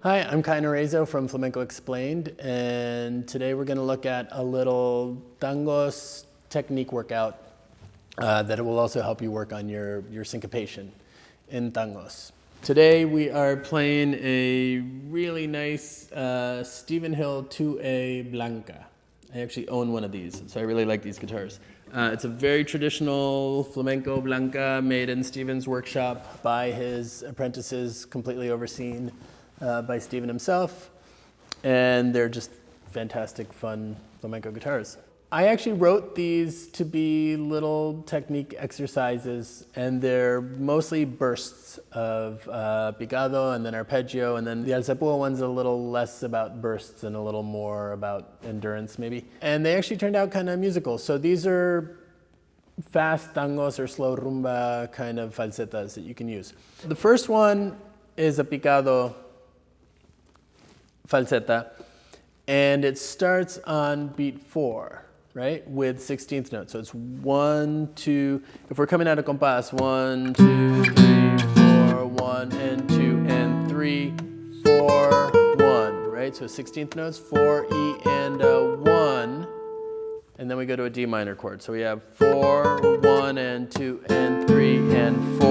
Hi, I'm Kai Narezo from Flamenco Explained, and today we're going to look at a little Tangos technique workout that will also help you work on your syncopation in Tangos. Today we are playing a really nice Stephen Hill 2A Blanca. I actually own one of these, so I really like these guitars. It's a very traditional flamenco Blanca made in Stephen's workshop by his apprentices, completely overseen by Stephen himself, and they're just fantastic, fun flamenco guitars. I actually wrote these to be little technique exercises, and they're mostly bursts of picado and then arpeggio, and then the alzapua one's a little less about bursts and a little more about endurance maybe. And they actually turned out kind of musical. So these are fast tangos or slow rumba kind of falsetas that you can use. The first one is a picado falseta, and it starts on beat 4, right, with 16th notes. So it's 1, 2, if we're coming out of compás, 1, 2, 3, 4, 1 and 2 and 3, 4, 1, right? So 16th notes, 4, E and a 1, and then we go to a D minor chord. So we have 4, 1 and 2 and 3 and 4,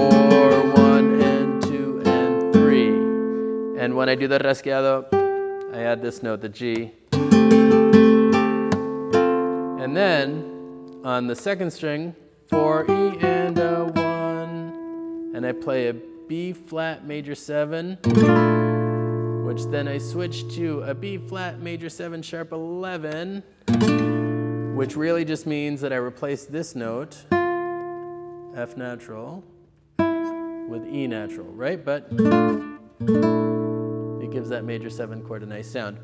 1 and 2 and 3. And when I do the rasgueado, I add this note, the G. And then on the second string, 4 E and a 1, and I play a B flat major 7, which then I switch to a B flat major 7 sharp 11, which really just means that I replace this note, F natural, with E natural, right? But it gives that major 7 chord a nice sound.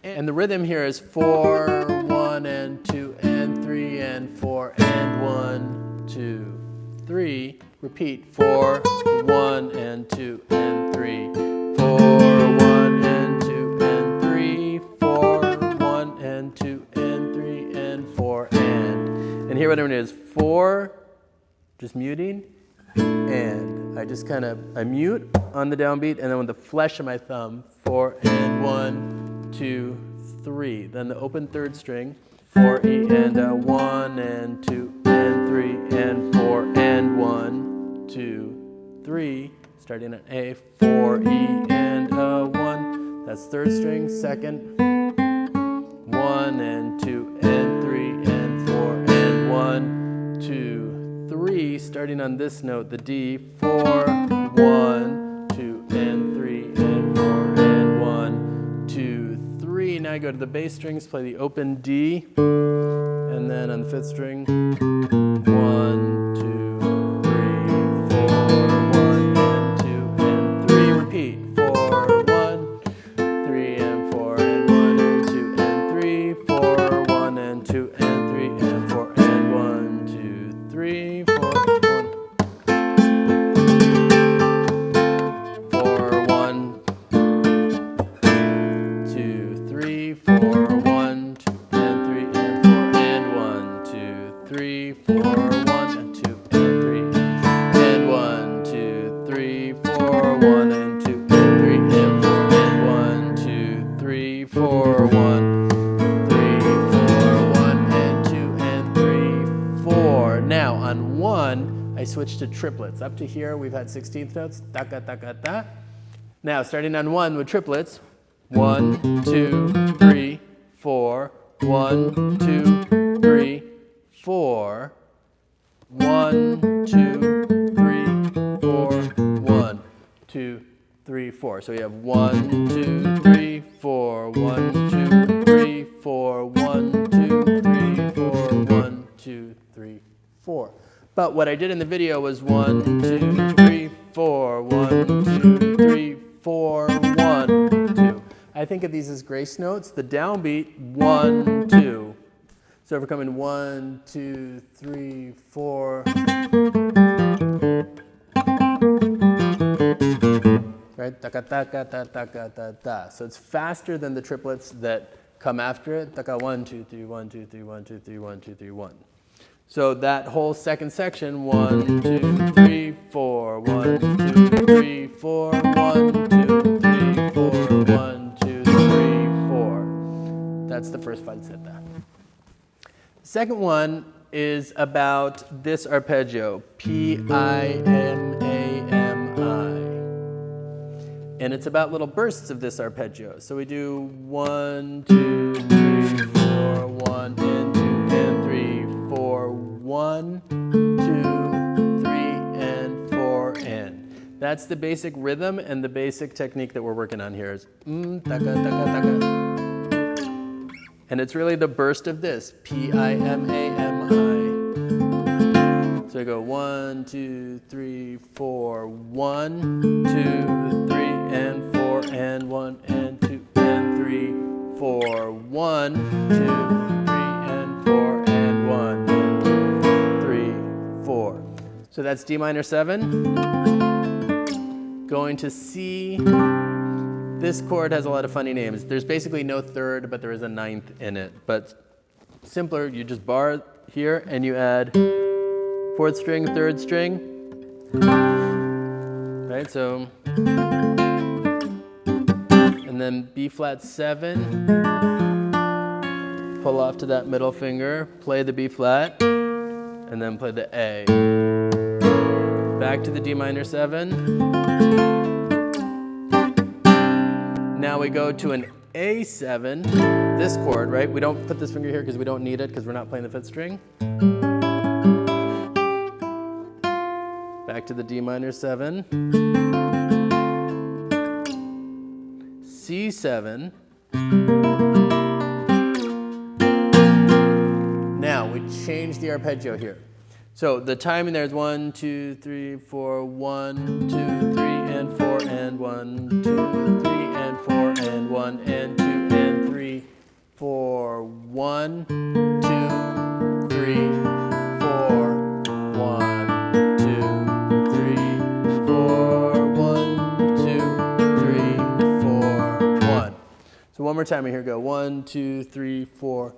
And the rhythm here is 4, 1 and 2 and 3 and 4 and 1, 2, 3. Repeat, 4, 1 and 2 and 3, 4, 1 and 2 and 3, 4, 1 and 2 and 3 and 4 and here what I'm doing is 4, just muting, and I just I mute on the downbeat, and then with the flesh of my thumb, 4 and 1, 2, 3. Then the open third string, 4 E and a 1 and 2 and 3 and 4 and 1, 2, 3. Starting at A, 4 E and a 1. That's third string, second, 1 and 2 and 3 and 4 and 1, 2, 3. Starting on this note, the D, 4, 1, 2 and 3 and 4 and 1, 2, 3. Now I go to the bass strings, play the open D, and then on the fifth string, 1, 2, 3, 4, 1 and 2 and 3. Repeat, 4, 1, 3 and 4 and 1 and 2 and 3, 4, 1 and 2 and 3 and 4 and 1, 2, 3, 4, 1. 4, 1, 2, 3, 4, 1, 2 and 3 and 4 and 1, 2, 3, 4, 1 and 2 and 3 and 1, 2, 3, 4, 1 and 2 and 3 and 4 and 1, 2, 3, 4, 1, 3, 4, 1 and 2 and 3, 4. Now on 1, I switch to triplets. Up to here, we've had 16th notes, taka, taka, ta. Now, starting on 1 with triplets, 1, 2, 3, 4, 1, 2, 3, 4, 1, 2, 3, 4, 1, 2, 3, 4. So we have 1, 2, 3, 4, 1, 2, 3, 4, 1, 2, 3, 4, 1, 2, 3, 4. But what I did in the video was 1, 2, 3, 4, 1, 2, 3, 4, 1, 2. I think of these as grace notes. The downbeat, 1, 2. So if we're coming 1, 2, 3, 4. Right? Taka taka ta taka ta ta. So it's faster than the triplets that come after it. Taka 1, 2, 3, 1, 2, 3, 1, 2, 3, 1, 2, 3, 1. So that whole second section, 1, 2, 3, 4, 1, 2, 3, 4, 1, 2, 3, 4, 1, 2, 3, 4. That's the first falsetta. The second one is about this arpeggio, P-I-M-A-M-I. And it's about little bursts of this arpeggio. So we do 1, 2, 3, 4, 1, and 2, and 3, 4, 1, 2, 3, and 4, and. That's the basic rhythm and the basic technique that we're working on here is taka, taka, taka. And it's really the burst of this, P-I-M-A-M-I. So I go 1, 2, 3, 4, 1, 2, 3, and 4, and 1, and 2, and 3, 4, 1, 2, 3, and 4, and 1, 2, 3, 4. So that's D minor 7. Going to C. This chord has a lot of funny names. There's basically no third, but there is a ninth in it. But simpler, you just bar here and you add fourth string, third string. Right, so. And then B flat 7. Pull off to that middle finger, play the B flat, and then play the A. Back to the D minor 7. Now we go to an A7, this chord, right? We don't put this finger here because we don't need it because we're not playing the fifth string. Back to the D minor 7. C7. Now we change the arpeggio here. So the timing there is 1, 2, 3, 4, 1, 2, 3, and 4, and 1, 2, 3, and 4, and 1, and 2, and 3, 4, 1, 2, 3, 4, 1, 2, 3, 4, 1, 2, 3, 4, 1. So one more time here, go 1, 2, 3, 4,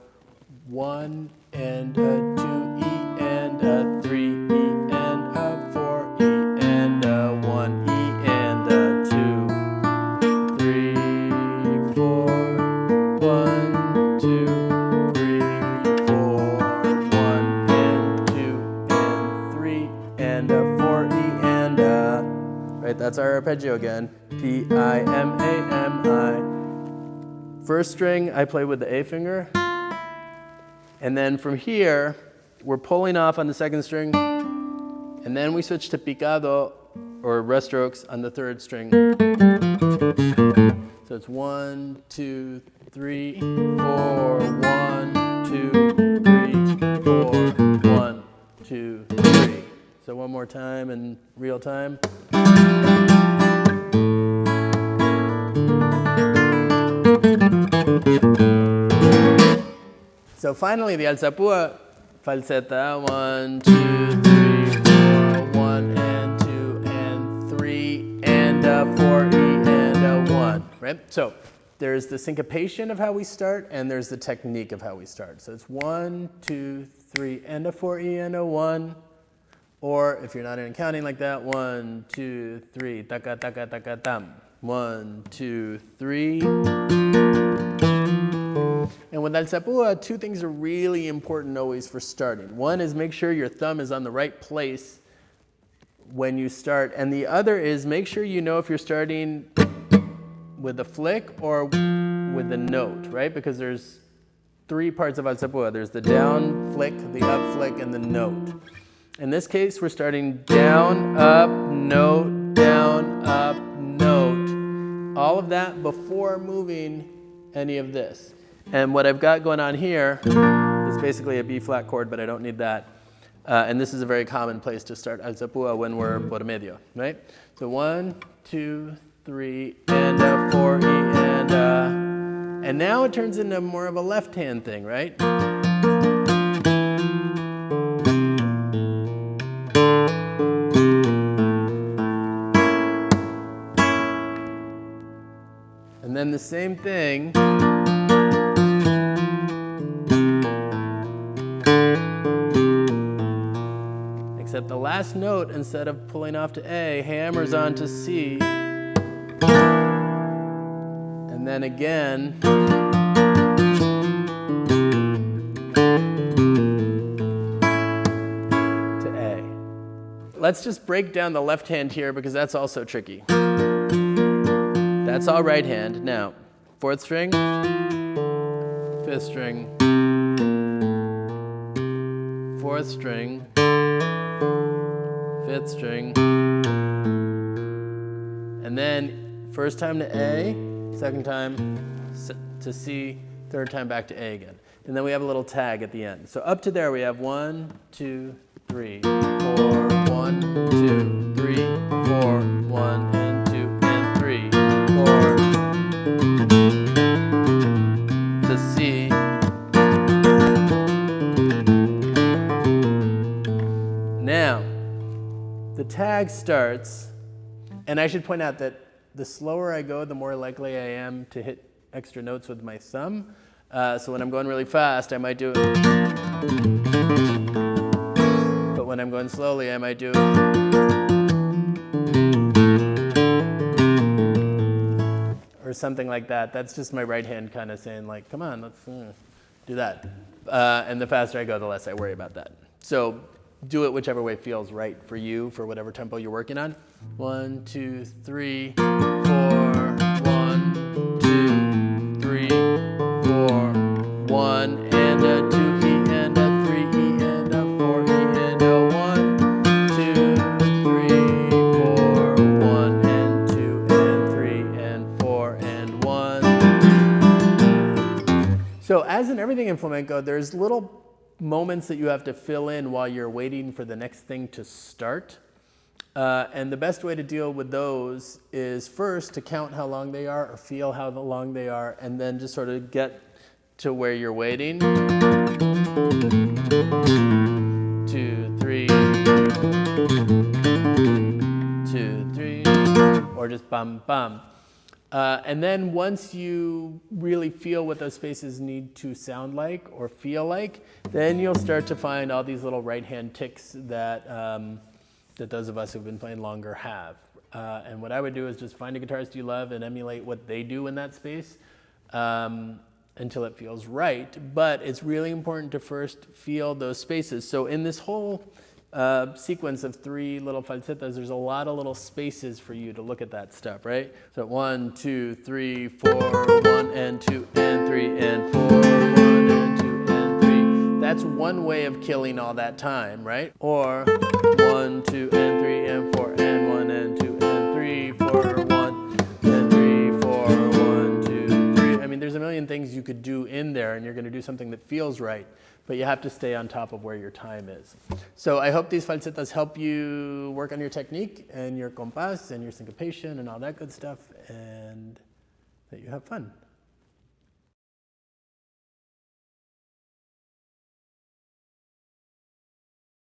1, and a 2, E, and a 3, E, and a 4, E, and a 1, E, and a 2, 3, 4, 1, 2, 3, 4, 1, and 2, and 3, and a 4, E, and a. Right, that's our arpeggio again. P-I-M-A-M-I. First string, I play with the A finger. And then from here, we're pulling off on the second string, and then we switch to picado, or rest strokes, on the third string. So it's 1, 2, 3, 4, 1, 2, 3, 4, 1, 2, 3. So one more time in real time. So finally, the alzapua falsetta, 1, 2, 3, 4, 1, and 2, and 3, and a 4, E, and a 1, right? So there's the syncopation of how we start, and there's the technique of how we start. So it's 1, 2, 3, and a 4, E, and a 1. Or if you're not in counting like that, 1, 2, 3, taka, taka, taka, tam. 1, 2, 3. And with alzapua, two things are really important always for starting. One is make sure your thumb is on the right place when you start. And the other is make sure you know if you're starting with a flick or with a note, right? Because there's three parts of alzapua. There's the down flick, the up flick, and the note. In this case, we're starting down, up, note, down, up, note. All of that before moving any of this. And what I've got going on here is basically a B flat chord, but I don't need that. And this is a very common place to start alzapua when we're por medio, right? So 1, 2, 3, and a 4, E, and a. And now it turns into more of a left hand thing, right? same thing. Except the last note, instead of pulling off to A, hammers on to C. And then again. To A. Let's just break down the left hand here because that's also tricky. That's all right hand. Now, 4th string, 5th string, 4th string, 5th string, and then first time to A, second time to C, third time back to A again. And then we have a little tag at the end. So up to there we have 1, 2, 3, 4, 1, 2, 3, 4, 1, and 2, and 3, 4, to C. Now, the tag starts, and I should point out that the slower I go, the more likely I am to hit extra notes with my thumb. So when I'm going really fast, I might do it. But when I'm going slowly, I might do it. Or something like that. That's just my right hand kind of saying, like, come on, let's do that. And the faster I go, the less I worry about that. So do it whichever way feels right for you, for whatever tempo you're working on. 1, 2, 3, 4, 1, 2, 3, 4, 1, and a 2 E and a 3 E and a 4 E and a 1, 2, 3, 4, 1, and 2, and 3, and 4, and 1. So as in everything in flamenco, there's little moments that you have to fill in while you're waiting for the next thing to start. And the best way to deal with those is first to count how long they are or feel how long they are, and then just sort of get to where you're waiting. 2, 3, 2, 3, or just bum, bum. And then once you really feel what those spaces need to sound like or feel like, then you'll start to find all these little right-hand ticks that, that those of us who've been playing longer have. And what I would do is just find a guitarist you love and emulate what they do in that space until it feels right. But it's really important to first feel those spaces. So in this whole sequence of 3 little falsetas, there's a lot of little spaces for you to look at that stuff, right? So 1, 2, 3, 4, 1, and 2, and 3, and 4, 1, and 2, and 3. That's one way of killing all that time, right? Or 1, 2, and 3, and 4, and 1, and 2, and 3, 4, 1, and 3, 4, 1, 2, 3. I mean, there's a million things you could do in there, and you're going to do something that feels right. But you have to stay on top of where your time is. So I hope these falsetas help you work on your technique and your compás and your syncopation and all that good stuff, and that you have fun.